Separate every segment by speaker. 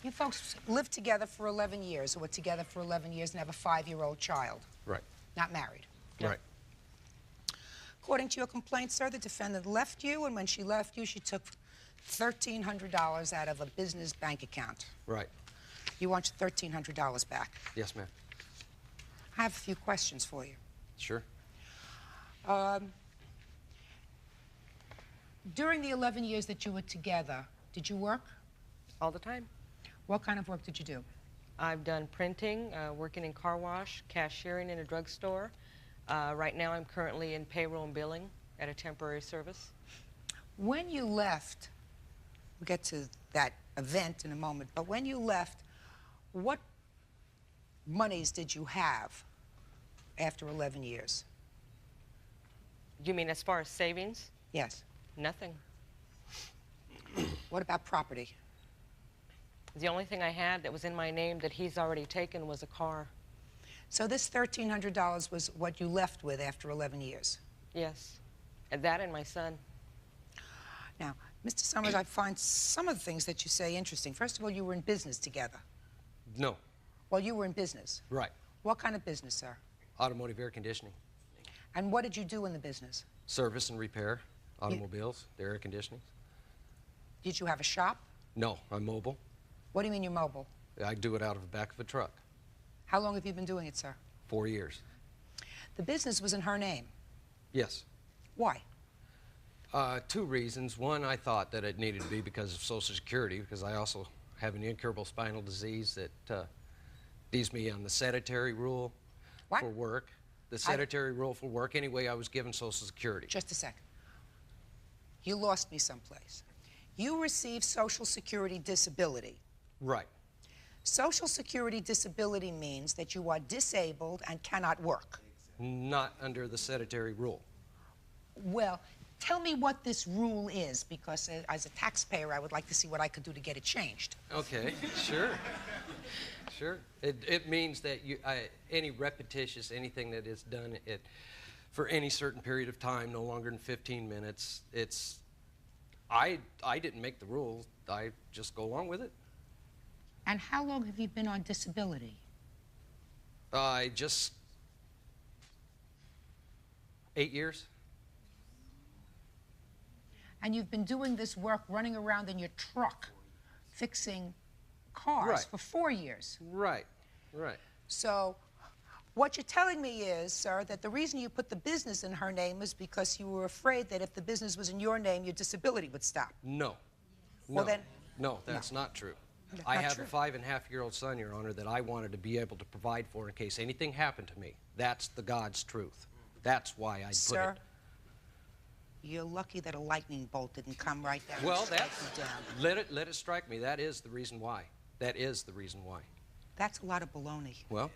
Speaker 1: You folks lived together for 11 years, or were together for 11 years and have a 5-year-old child.
Speaker 2: Right.
Speaker 1: Not married.
Speaker 2: Right.
Speaker 1: According to your complaint, sir, the defendant left you, and when she left you, she took $1,300 out of a business bank account.
Speaker 2: Right.
Speaker 1: You want your $1,300 back.
Speaker 2: Yes, ma'am.
Speaker 1: I have a few questions for you.
Speaker 2: Sure.
Speaker 1: During the 11 years that you were together, did you work?
Speaker 3: All the time.
Speaker 1: What kind of work did you do?
Speaker 3: I've done printing, working in car wash, cashiering in a drugstore. Right now I'm currently in payroll and billing at a temporary service.
Speaker 1: When you left, we'll get to that event in a moment, but when you left, what monies did you have after 11 years?
Speaker 3: You mean as far as savings?
Speaker 1: Yes.
Speaker 3: Nothing.
Speaker 1: What about property?
Speaker 3: The only thing I had that was in my name that he's already taken was a car.
Speaker 1: So this $1,300 was what you left with after 11 years?
Speaker 3: Yes. And that and my son.
Speaker 1: Now, Mr. Summers, I find some of the things that you say interesting. First of all, you were in business together.
Speaker 2: No.
Speaker 1: Well, you were in business.
Speaker 2: Right.
Speaker 1: What kind of business, sir?
Speaker 2: Automotive air conditioning.
Speaker 1: And what did you do in the business?
Speaker 2: Service and repair automobiles, their air conditioning.
Speaker 1: Did you have a shop?
Speaker 2: No, I'm mobile.
Speaker 1: What do you mean you're mobile?
Speaker 2: I do it out of the back of a truck.
Speaker 1: How long have you been doing it, sir?
Speaker 2: 4 years.
Speaker 1: The business was in her name.
Speaker 2: Yes.
Speaker 1: Why?
Speaker 2: 2 reasons. One, I thought that it needed to be because of Social Security, because I also have an incurable spinal disease that leaves me on the sedentary rule for work. The sedentary rule for work. Anyway, I was given Social Security.
Speaker 1: Just a second. You lost me someplace. You received Social Security disability.
Speaker 2: Right.
Speaker 1: Social Security disability means that you are disabled and cannot work.
Speaker 2: Not under the sedentary rule.
Speaker 1: Well, tell me what this rule is, because as a taxpayer, I would like to see what I could do to get it changed.
Speaker 2: Okay, sure. Sure. It means that any repetitious, anything that is done for any certain period of time, no longer than 15 minutes, I didn't make the rules. I just go along with it.
Speaker 1: And how long have you been on disability?
Speaker 2: 8 years.
Speaker 1: And you've been doing this work running around in your truck, fixing cars for 4 years.
Speaker 2: Right, right.
Speaker 1: So what you're telling me is, sir, that the reason you put the business in her name is because you were afraid that if the business was in your name, your disability would stop.
Speaker 2: No.
Speaker 1: Well, then...
Speaker 2: No, that's not true.
Speaker 1: That's
Speaker 2: I
Speaker 1: not
Speaker 2: have
Speaker 1: true.
Speaker 2: a 5.5-year-old son, Your Honor, that I wanted to be able to provide for in case anything happened to me. That's the God's truth. That's why I put it.
Speaker 1: Sir, you're lucky that a lightning bolt didn't come right down.
Speaker 2: Well,
Speaker 1: strike
Speaker 2: that's...
Speaker 1: you down.
Speaker 2: Let it strike me. That is the reason why. That is the reason why.
Speaker 1: That's a lot of baloney.
Speaker 2: Well?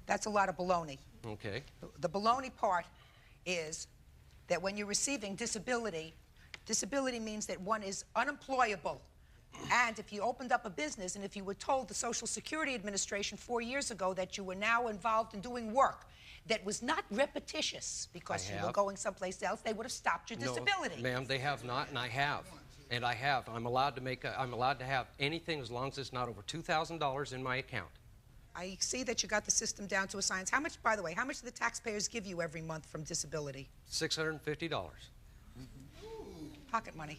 Speaker 1: That's a lot of baloney.
Speaker 2: Okay.
Speaker 1: The baloney part is that when you're receiving disability, disability means that one is unemployable. And if you opened up a business and if you were told the Social Security Administration 4 years ago that you were now involved in doing work that was not repetitious because you were going someplace else, they would have stopped your disability.
Speaker 2: No, ma'am, they have not, and I have. And I have. I'm allowed to have anything as long as it's not over $2,000 in my account.
Speaker 1: I see that you got the system down to a science. How much, by the way, how much do the taxpayers give you every month from disability?
Speaker 2: $650.
Speaker 1: Pocket money.